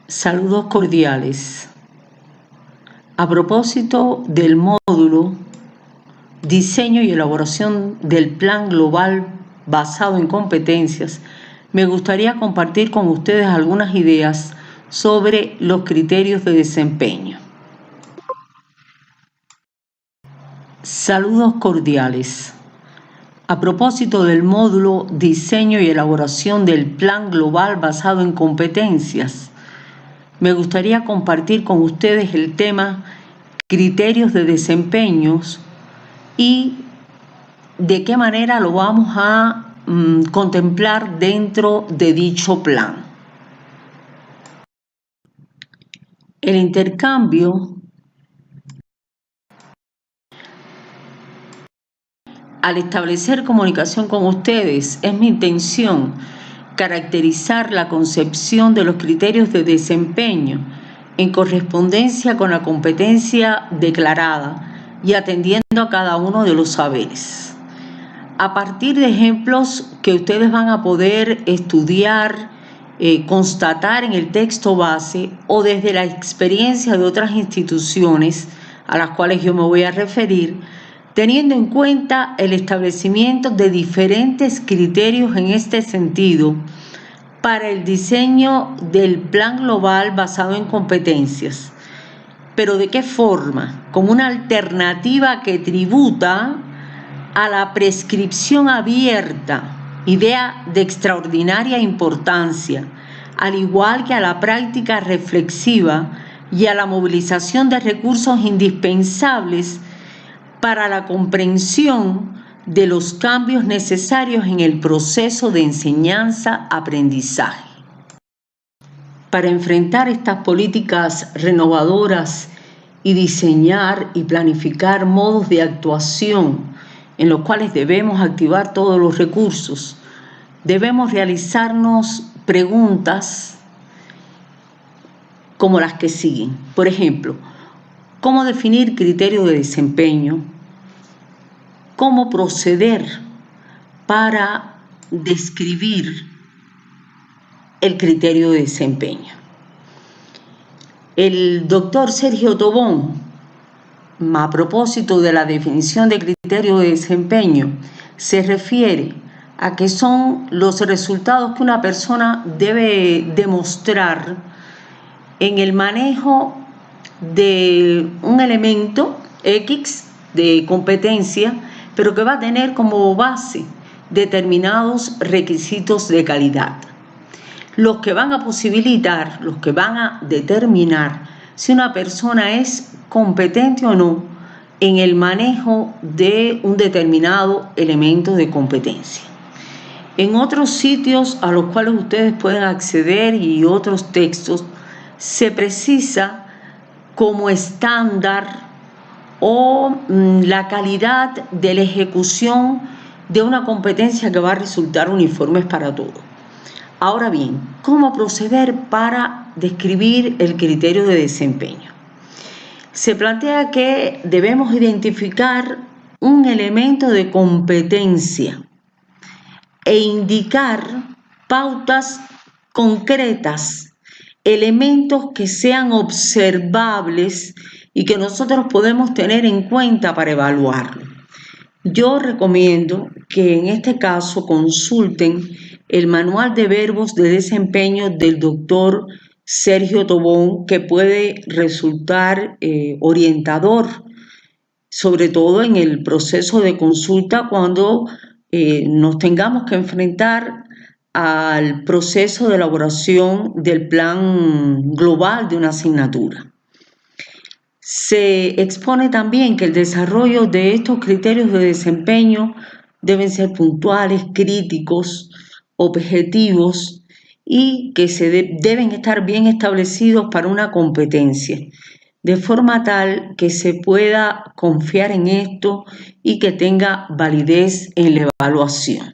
Saludos cordiales. A propósito del módulo Diseño y elaboración del plan global basado en competencias, me gustaría compartir con ustedes algunas ideas sobre los criterios de desempeño. Saludos cordiales. A propósito del módulo Diseño y elaboración del plan global basado en competencias, me gustaría compartir con ustedes el tema criterios de desempeños y de qué manera lo vamos a contemplar dentro de dicho plan. El intercambio al establecer comunicación con ustedes es mi intención caracterizar la concepción de los criterios de desempeño en correspondencia con la competencia declarada y atendiendo a cada uno de los saberes. A partir de ejemplos que ustedes van a poder estudiar, constatar en el texto base o desde la experiencia de otras instituciones a las cuales yo me voy a referir, teniendo en cuenta el establecimiento de diferentes criterios en este sentido para el diseño del plan global basado en competencias. ¿Pero de qué forma? Como una alternativa que tributa a la prescripción abierta, idea de extraordinaria importancia, al igual que a la práctica reflexiva y a la movilización de recursos indispensables para la comprensión de los cambios necesarios en el proceso de enseñanza-aprendizaje. Para enfrentar estas políticas renovadoras y diseñar y planificar modos de actuación en los cuales debemos activar todos los recursos, debemos realizarnos preguntas como las que siguen. Por ejemplo, ¿cómo definir criterios de desempeño? ¿Cómo proceder para describir el criterio de desempeño? El doctor Sergio Tobón, a propósito de la definición de criterio de desempeño, se refiere a que son los resultados que una persona debe demostrar en el manejo de un elemento X de competencia, pero que va a tener como base determinados requisitos de calidad, los que van a posibilitar, los que van a determinar si una persona es competente o no en el manejo de un determinado elemento de competencia. En otros sitios a los cuales ustedes pueden acceder y otros textos, se precisa como estándar o la calidad de la ejecución de una competencia que va a resultar uniformes para todos. Ahora bien, ¿cómo proceder para describir el criterio de desempeño? Se plantea que debemos identificar un elemento de competencia e indicar pautas concretas, elementos que sean observables y que nosotros podemos tener en cuenta para evaluarlo. Yo recomiendo que en este caso consulten el manual de verbos de desempeño del doctor Sergio Tobón, que puede resultar orientador, sobre todo en el proceso de consulta cuando nos tengamos que enfrentar al proceso de elaboración del plan global de una asignatura. Se expone también que el desarrollo de estos criterios de desempeño deben ser puntuales, críticos, objetivos y que deben estar bien establecidos para una competencia, de forma tal que se pueda confiar en esto y que tenga validez en la evaluación.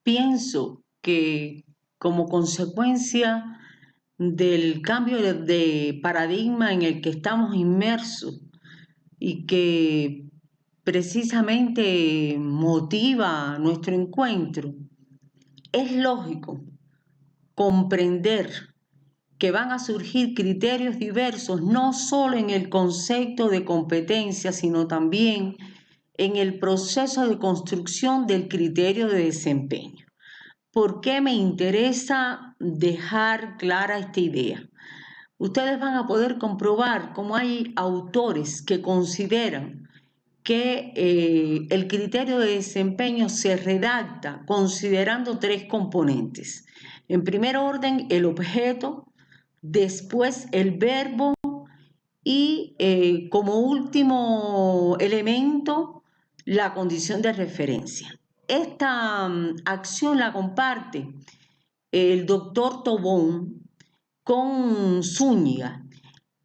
Pienso que como consecuencia del cambio de paradigma en el que estamos inmersos y que precisamente motiva nuestro encuentro, es lógico comprender que van a surgir criterios diversos, no solo en el concepto de competencia, sino también en el proceso de construcción del criterio de desempeño. ¿Por qué me interesa dejar clara esta idea? Ustedes van a poder comprobar cómo hay autores que consideran que el criterio de desempeño se redacta considerando tres componentes. En primer orden, el objeto, después el verbo y como último elemento, la condición de referencia. Esta acción la comparte el doctor Tobón con Zúñiga,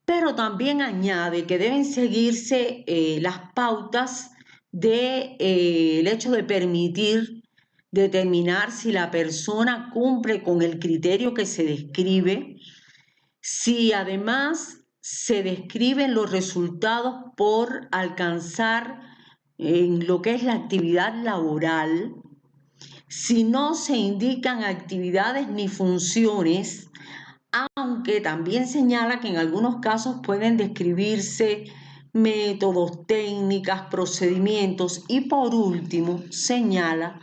pero también añade que deben seguirse las pautas del hecho de permitir determinar si la persona cumple con el criterio que se describe, si además se describen los resultados por alcanzar en lo que es la actividad laboral, si no se indican actividades ni funciones, aunque también señala que en algunos casos pueden describirse métodos, técnicas, procedimientos y por último señala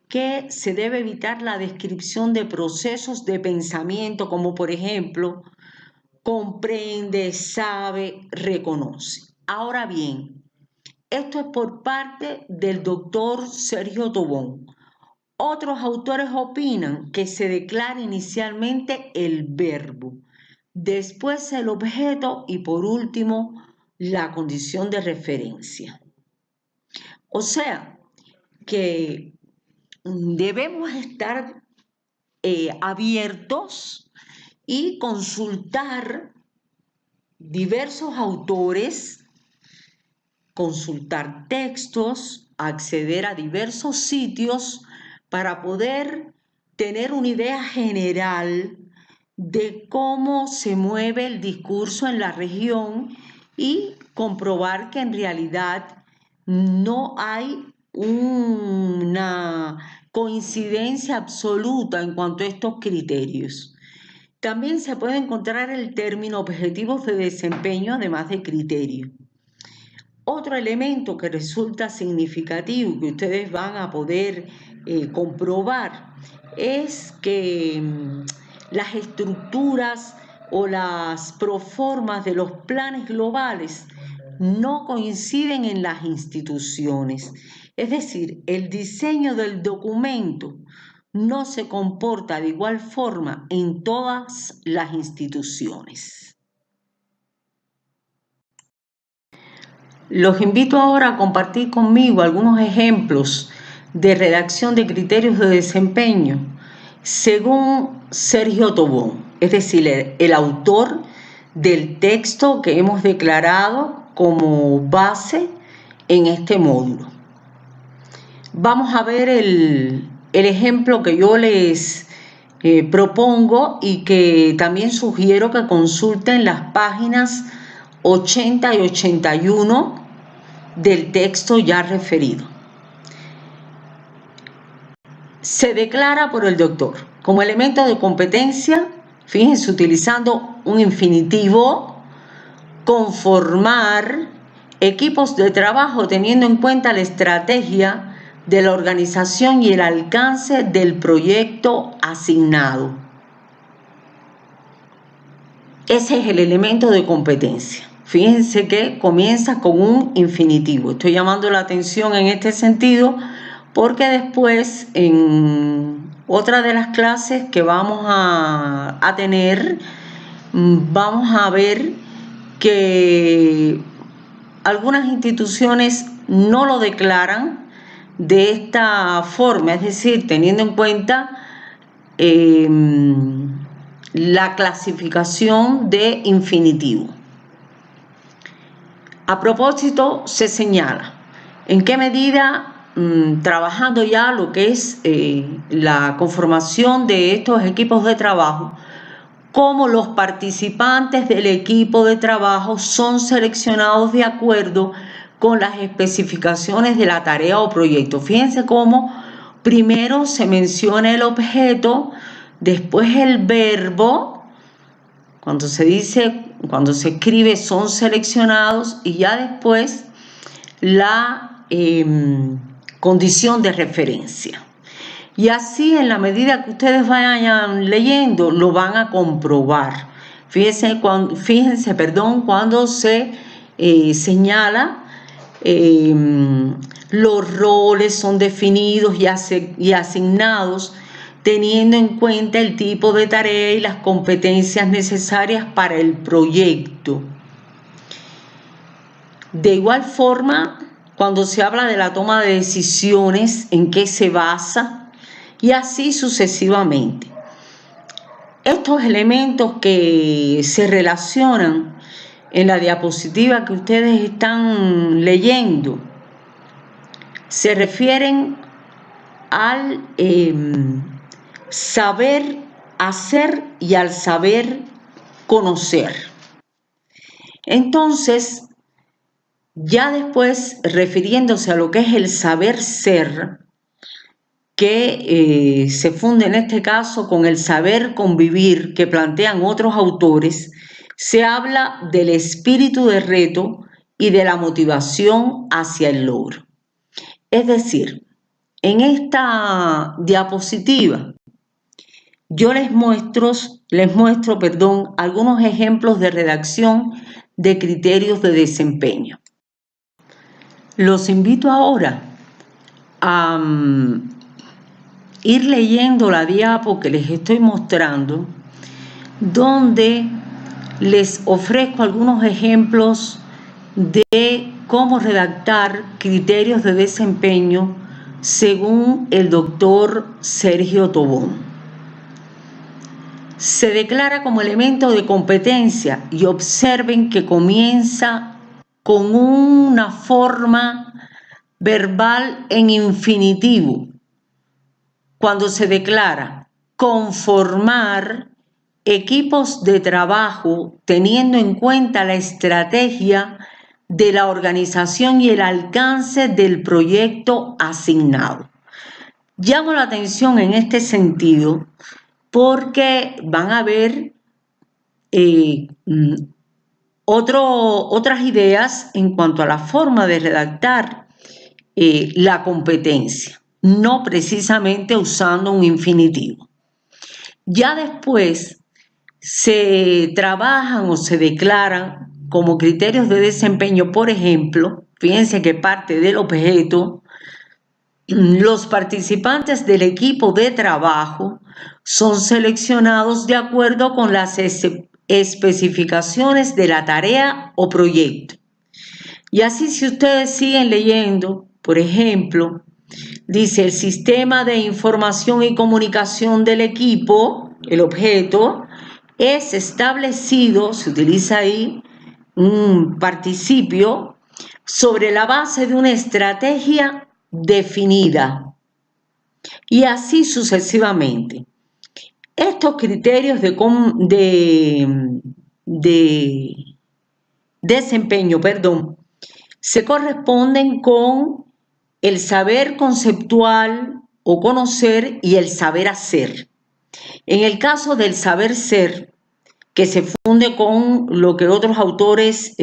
que se debe evitar la descripción de procesos de pensamiento como por ejemplo comprende, sabe, reconoce. Ahora bien, esto es por parte del doctor Sergio Tobón. Otros autores opinan que se declara inicialmente el verbo, después el objeto y por último la condición de referencia. O sea, que debemos estar abiertos y consultar diversos autores, consultar textos, acceder a diversos sitios para poder tener una idea general de cómo se mueve el discurso en la región y comprobar que en realidad no hay una coincidencia absoluta en cuanto a estos criterios. También se puede encontrar el término objetivos de desempeño, además de criterio. Otro elemento que resulta significativo que ustedes van a poder comprobar es que las estructuras o las proformas de los planes globales no coinciden en las instituciones. Es decir, el diseño del documento no se comporta de igual forma en todas las instituciones. Los invito ahora a compartir conmigo algunos ejemplos de redacción de criterios de desempeño según Sergio Tobón, es decir, el autor del texto que hemos declarado como base en este módulo. Vamos a ver el ejemplo que yo les propongo y que también sugiero que consulten las páginas 80 y 81 del texto ya referido. Se declara por el doctor como elemento de competencia, fíjense, utilizando un infinitivo, conformar equipos de trabajo teniendo en cuenta la estrategia de la organización y el alcance del proyecto asignado. Ese es el elemento de competencia. Fíjense que comienza con un infinitivo. Estoy llamando la atención en este sentido porque después en otra de las clases que vamos a tener, vamos a ver que algunas instituciones no lo declaran de esta forma, es decir, teniendo en cuenta la clasificación de infinitivo. A propósito, se señala en qué medida, trabajando ya lo que es la conformación de estos equipos de trabajo, cómo los participantes del equipo de trabajo son seleccionados de acuerdo con las especificaciones de la tarea o proyecto. Fíjense cómo primero se menciona el objeto, después el verbo, cuando se escribe son seleccionados, y ya después la condición de referencia. Y así, en la medida que ustedes vayan leyendo, lo van a comprobar. Fíjense cuando se señala los roles son definidos y asignados teniendo en cuenta el tipo de tarea y las competencias necesarias para el proyecto. De igual forma, cuando se habla de la toma de decisiones, en qué se basa, y así sucesivamente. Estos elementos que se relacionan en la diapositiva que ustedes están leyendo se refieren al saber hacer y al saber conocer. Entonces, ya después, refiriéndose a lo que es el saber ser, que se funde en este caso con el saber convivir que plantean otros autores, se habla del espíritu de reto y de la motivación hacia el logro. Es decir, en esta diapositiva yo les muestro, algunos ejemplos de redacción de criterios de desempeño. Los invito ahora a ir leyendo la diapo que les estoy mostrando, donde les ofrezco algunos ejemplos de cómo redactar criterios de desempeño según el doctor Sergio Tobón. Se declara como elemento de competencia y observen que comienza con una forma verbal en infinitivo. Cuando se declara conformar equipos de trabajo teniendo en cuenta la estrategia de la organización y el alcance del proyecto asignado. Llamo la atención en este sentido porque van a ver otras ideas en cuanto a la forma de redactar la competencia, no precisamente usando un infinitivo. Ya después se trabajan o se declaran como criterios de desempeño, por ejemplo, fíjense que parte del objeto, los participantes del equipo de trabajo son seleccionados de acuerdo con las especificaciones de la tarea o proyecto. Y así, si ustedes siguen leyendo, por ejemplo, dice el sistema de información y comunicación del equipo, el objeto, es establecido, se utiliza ahí un participio, sobre la base de una estrategia definida. Y así sucesivamente. Estos criterios de desempeño, se corresponden con el saber conceptual o conocer y el saber hacer. En el caso del saber ser, que se funde con lo que otros autores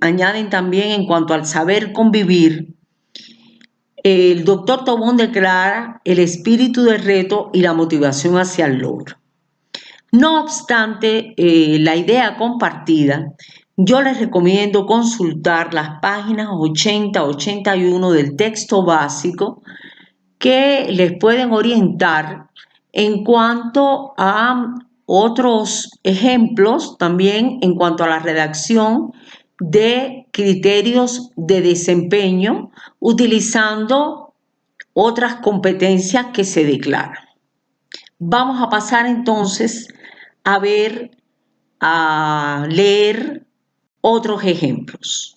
añaden también en cuanto al saber convivir, el doctor Tobón declara el espíritu de reto y la motivación hacia el logro. No obstante, la idea compartida, yo les recomiendo consultar las páginas 80-81 del texto básico que les pueden orientar en cuanto a otros ejemplos, también en cuanto a la redacción de criterios de desempeño utilizando otras competencias que se declaran. Vamos a pasar entonces a leer otros ejemplos.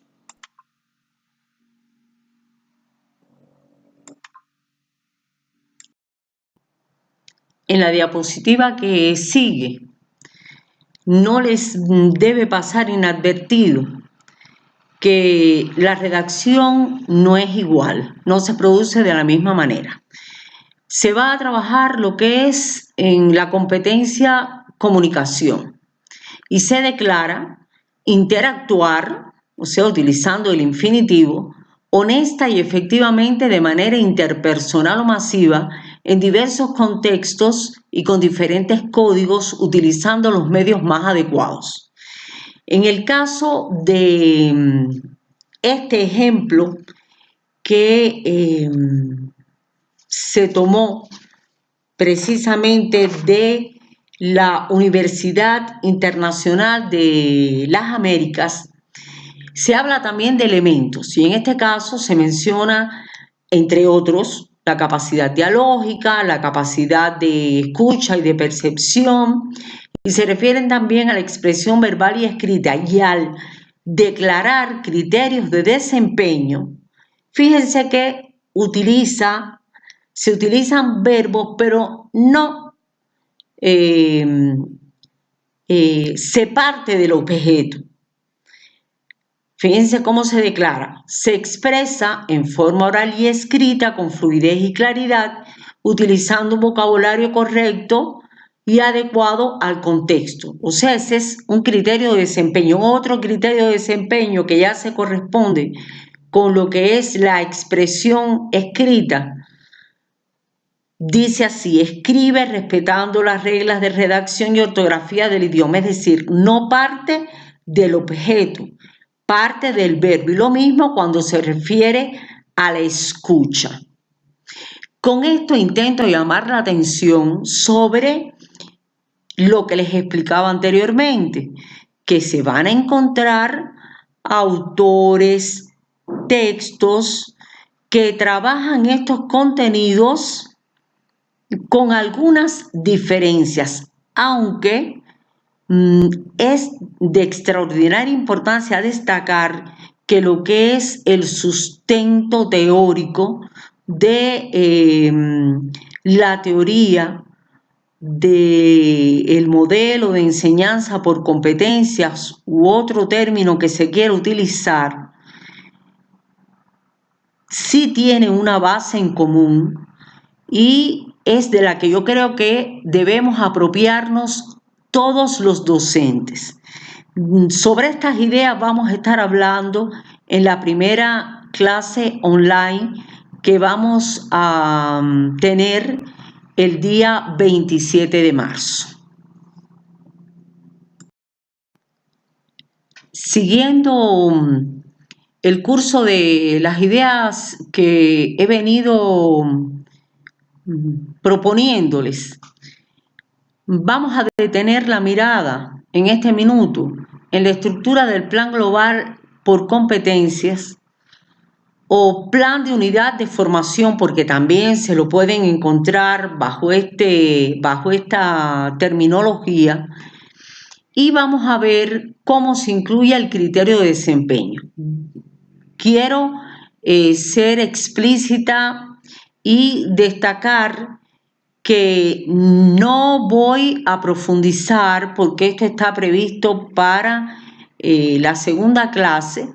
En la diapositiva que sigue, no les debe pasar inadvertido que la redacción no es igual, no se produce de la misma manera. Se va a trabajar lo que es en la competencia comunicación y se declara interactuar, o sea, utilizando el infinitivo, honesta y efectivamente de manera interpersonal o masiva en diversos contextos y con diferentes códigos utilizando los medios más adecuados. En el caso de este ejemplo que se tomó precisamente de la Universidad Internacional de las Américas, se habla también de elementos y en este caso se menciona, entre otros, la capacidad dialógica, la capacidad de escucha y de percepción, y se refieren también a la expresión verbal y escrita, y al declarar criterios de desempeño, fíjense que se utilizan verbos, pero no se parte del objeto. Fíjense cómo se declara. Se expresa en forma oral y escrita con fluidez y claridad, utilizando un vocabulario correcto y adecuado al contexto. O sea, ese es un criterio de desempeño. Otro criterio de desempeño que ya se corresponde con lo que es la expresión escrita. Dice así: escribe respetando las reglas de redacción y ortografía del idioma, es decir, no parte del objeto, parte del verbo, y lo mismo cuando se refiere a la escucha. Con esto intento llamar la atención sobre lo que les explicaba anteriormente, que se van a encontrar autores, textos que trabajan estos contenidos con algunas diferencias, aunque es de extraordinaria importancia destacar que lo que es el sustento teórico de la teoría del modelo de enseñanza por competencias u otro término que se quiera utilizar, sí tiene una base en común y es de la que yo creo que debemos apropiarnos todos los docentes. Sobre estas ideas vamos a estar hablando en la primera clase online que vamos a tener el día 27 de marzo. Siguiendo el curso de las ideas que he venido proponiéndoles, vamos a detener la mirada en este minuto en la estructura del Plan Global por Competencias o Plan de Unidad de Formación, porque también se lo pueden encontrar bajo esta terminología, y vamos a ver cómo se incluye el criterio de desempeño. Quiero ser explícita y destacar que no voy a profundizar porque esto está previsto para la segunda clase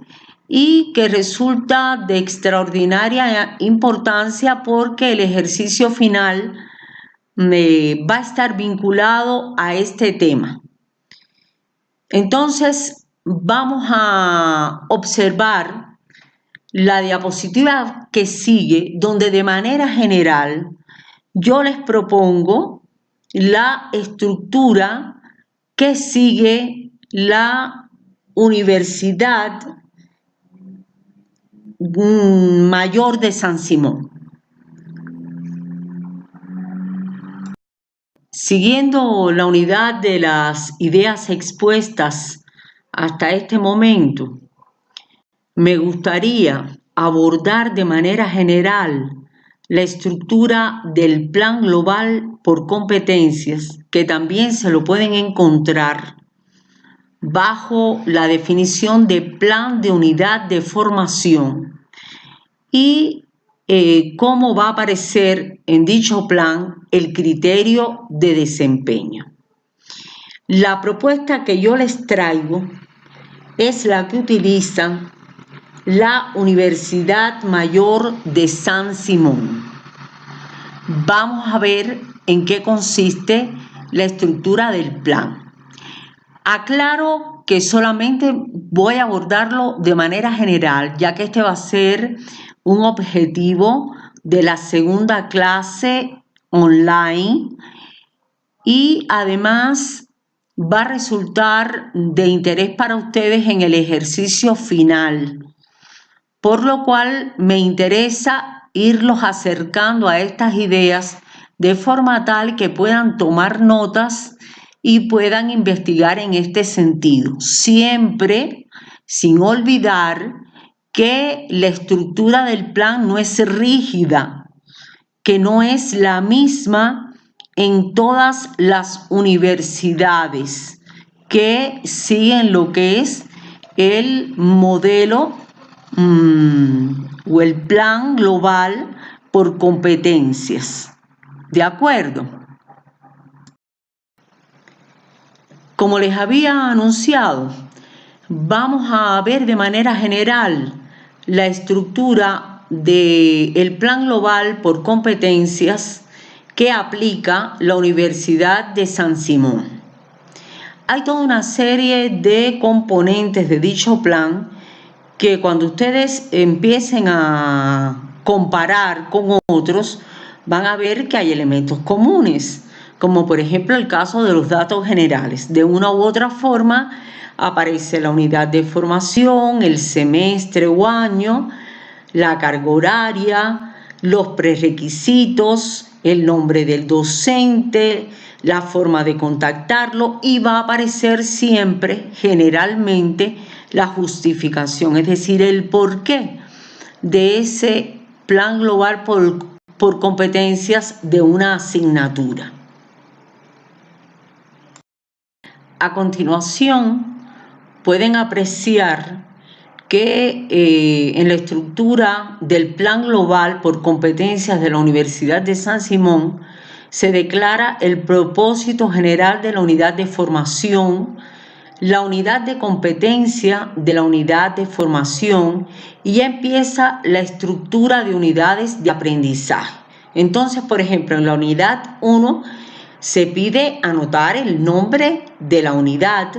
y que resulta de extraordinaria importancia porque el ejercicio final va a estar vinculado a este tema. Entonces vamos a observar la diapositiva que sigue, donde de manera general yo les propongo la estructura que sigue la Universidad Mayor de San Simón. Siguiendo la unidad de las ideas expuestas hasta este momento, me gustaría abordar de manera general la estructura del Plan Global por Competencias, que también se lo pueden encontrar bajo la definición de Plan de Unidad de Formación, y cómo va a aparecer en dicho plan el criterio de desempeño. La propuesta que yo les traigo es la que utilizan la Universidad Mayor de San Simón. Vamos a ver en qué consiste la estructura del plan. Aclaro que solamente voy a abordarlo de manera general, ya que este va a ser un objetivo de la segunda clase online y además va a resultar de interés para ustedes en el ejercicio final, por lo cual me interesa irlos acercando a estas ideas de forma tal que puedan tomar notas y puedan investigar en este sentido, siempre sin olvidar que la estructura del plan no es rígida, que no es la misma en todas las universidades que siguen lo que es el modelo o el plan global por competencias. ¿De acuerdo? Como les había anunciado, vamos a ver de manera general la estructura del plan global por competencias que aplica la Universidad de San Simón. Hay toda una serie de componentes de dicho plan que cuando ustedes empiecen a comparar con otros, van a ver que hay elementos comunes, como por ejemplo el caso de los datos generales. De una u otra forma aparece la unidad de formación, el semestre o año, la carga horaria, los prerequisitos, el nombre del docente, la forma de contactarlo y va a aparecer siempre, generalmente, la justificación, es decir, el porqué de ese plan global por competencias de una asignatura. A continuación, pueden apreciar que en la estructura del plan global por competencias de la Universidad de San Simón se declara el propósito general de la unidad de formación, la unidad de competencia de la unidad de formación y ya empieza la estructura de unidades de aprendizaje. Entonces, por ejemplo, en la unidad 1 se pide anotar el nombre de la unidad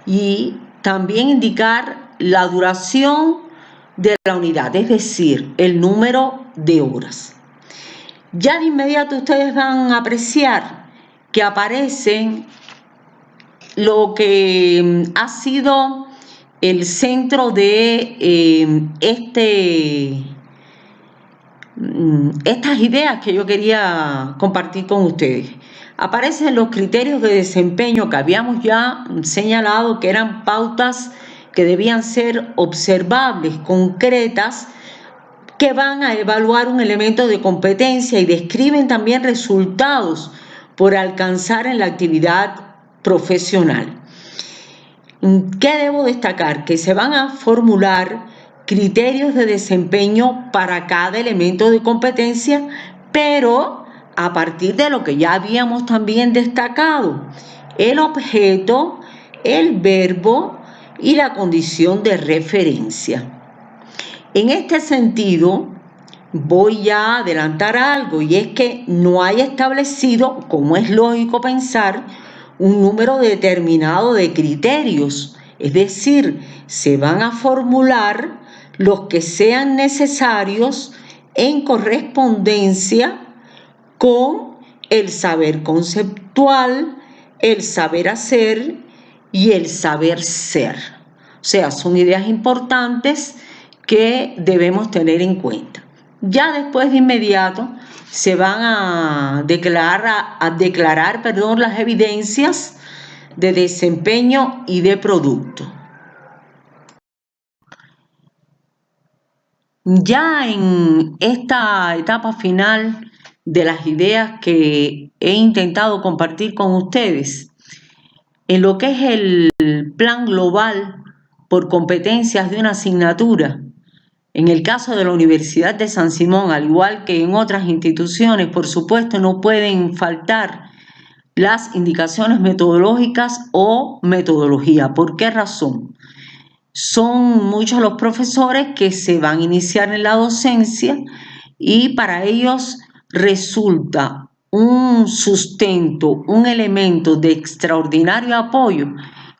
y también indicar la duración de la unidad, es decir, el número de horas. Ya de inmediato ustedes van a apreciar que aparecen lo que ha sido el centro de estas ideas que yo quería compartir con ustedes. Aparecen los criterios de desempeño que habíamos ya señalado que eran pautas que debían ser observables, concretas, que van a evaluar un elemento de competencia y describen también resultados por alcanzar en la actividad profesional. ¿Qué debo destacar? Que se van a formular criterios de desempeño para cada elemento de competencia, pero a partir de lo que ya habíamos también destacado, el objeto, el verbo y la condición de referencia. En este sentido, voy a adelantar algo y es que no hay establecido, como es lógico pensar, un número determinado de criterios, es decir, se van a formular los que sean necesarios en correspondencia con el saber conceptual, el saber hacer y el saber ser. O sea, son ideas importantes que debemos tener en cuenta. Ya después de inmediato se van a declarar las evidencias de desempeño y de producto. Ya en esta etapa final de las ideas que he intentado compartir con ustedes, en lo que es el plan global por competencias de una asignatura, en el caso de la Universidad de San Simón, al igual que en otras instituciones, por supuesto, no pueden faltar las indicaciones metodológicas o metodología. ¿Por qué razón? Son muchos los profesores que se van a iniciar en la docencia y para ellos resulta un sustento, un elemento de extraordinario apoyo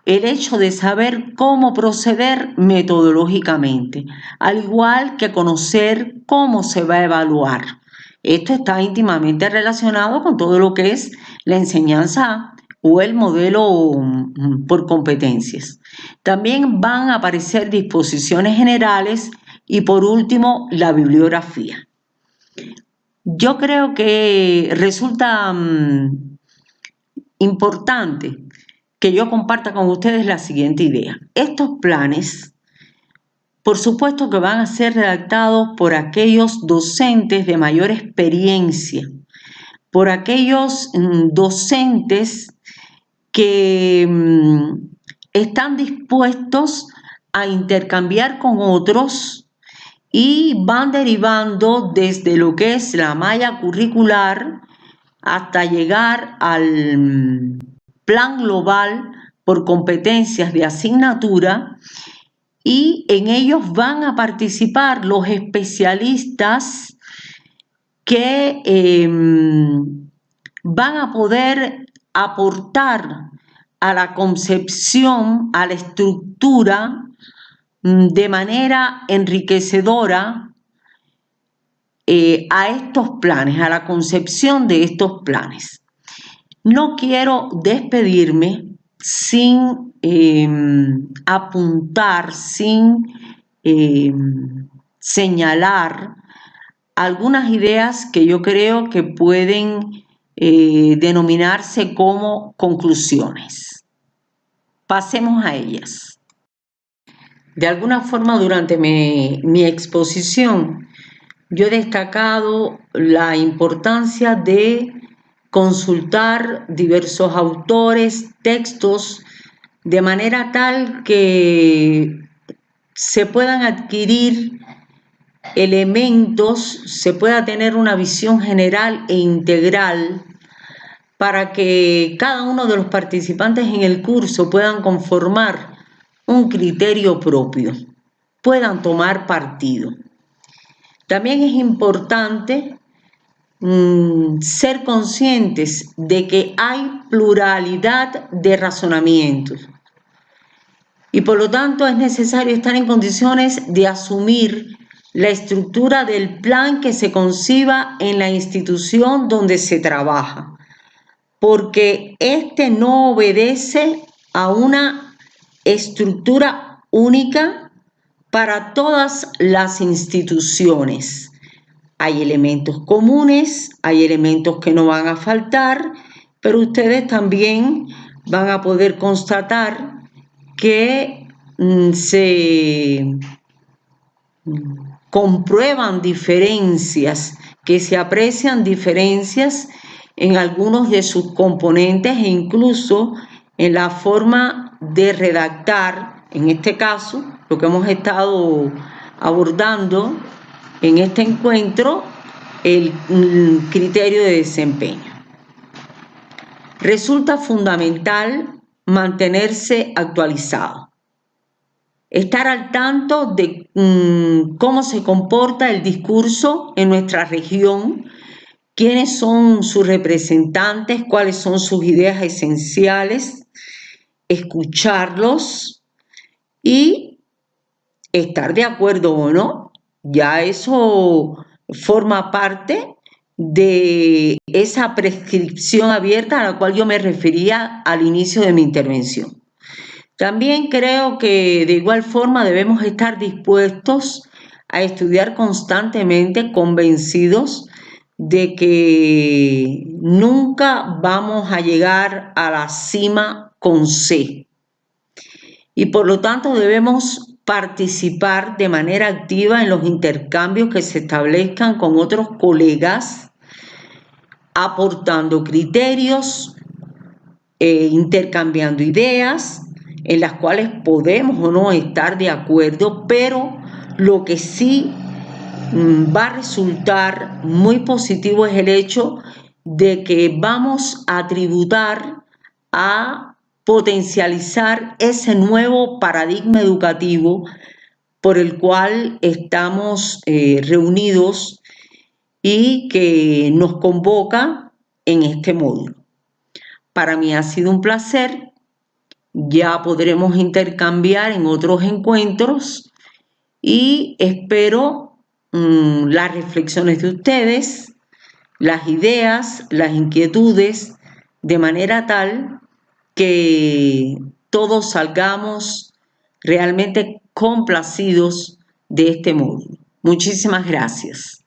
el hecho de saber cómo proceder metodológicamente, al igual que conocer cómo se va a evaluar. Esto está íntimamente relacionado con todo lo que es la enseñanza o el modelo por competencias. También van a aparecer disposiciones generales y por último la bibliografía. Yo creo que resulta importante que yo comparta con ustedes la siguiente idea. Estos planes, por supuesto que van a ser redactados por aquellos docentes de mayor experiencia, por aquellos docentes que están dispuestos a intercambiar con otros y van derivando desde lo que es la malla curricular hasta llegar al plan global por competencias de asignatura, y en ellos van a participar los especialistas que van a poder aportar a la concepción, a la estructura de manera enriquecedora a estos planes, a la concepción de estos planes. No quiero despedirme sin apuntar, sin señalar algunas ideas que yo creo que pueden denominarse como conclusiones. Pasemos a ellas. De alguna forma, durante mi exposición, yo he destacado la importancia de consultar diversos autores, textos, de manera tal que se puedan adquirir elementos, se pueda tener una visión general e integral para que cada uno de los participantes en el curso puedan conformar un criterio propio, puedan tomar partido. También es importante ser conscientes de que hay pluralidad de razonamientos y por lo tanto es necesario estar en condiciones de asumir la estructura del plan que se conciba en la institución donde se trabaja, porque este no obedece a una estructura única para todas las instituciones. Hay elementos comunes, hay elementos que no van a faltar, pero ustedes también van a poder constatar que se comprueban diferencias, que se aprecian diferencias en algunos de sus componentes e incluso en la forma de redactar, en este caso, lo que hemos estado abordando en este encuentro, el criterio de desempeño. Resulta fundamental mantenerse actualizado, estar al tanto de cómo se comporta el discurso en nuestra región, quiénes son sus representantes, cuáles son sus ideas esenciales, escucharlos y estar de acuerdo o no. Ya eso forma parte de esa prescripción abierta a la cual yo me refería al inicio de mi intervención. También creo que de igual forma debemos estar dispuestos a estudiar constantemente, convencidos de que nunca vamos a llegar a la cima con C. Y por lo tanto debemos participar de manera activa en los intercambios que se establezcan con otros colegas, aportando criterios, intercambiando ideas en las cuales podemos o no estar de acuerdo, pero lo que sí va a resultar muy positivo es el hecho de que vamos a tributar a potencializar ese nuevo paradigma educativo por el cual estamos reunidos y que nos convoca en este módulo. Para mí ha sido un placer. Ya podremos intercambiar en otros encuentros y espero las reflexiones de ustedes, las ideas, las inquietudes, de manera tal que todos salgamos realmente complacidos de este módulo. Muchísimas gracias.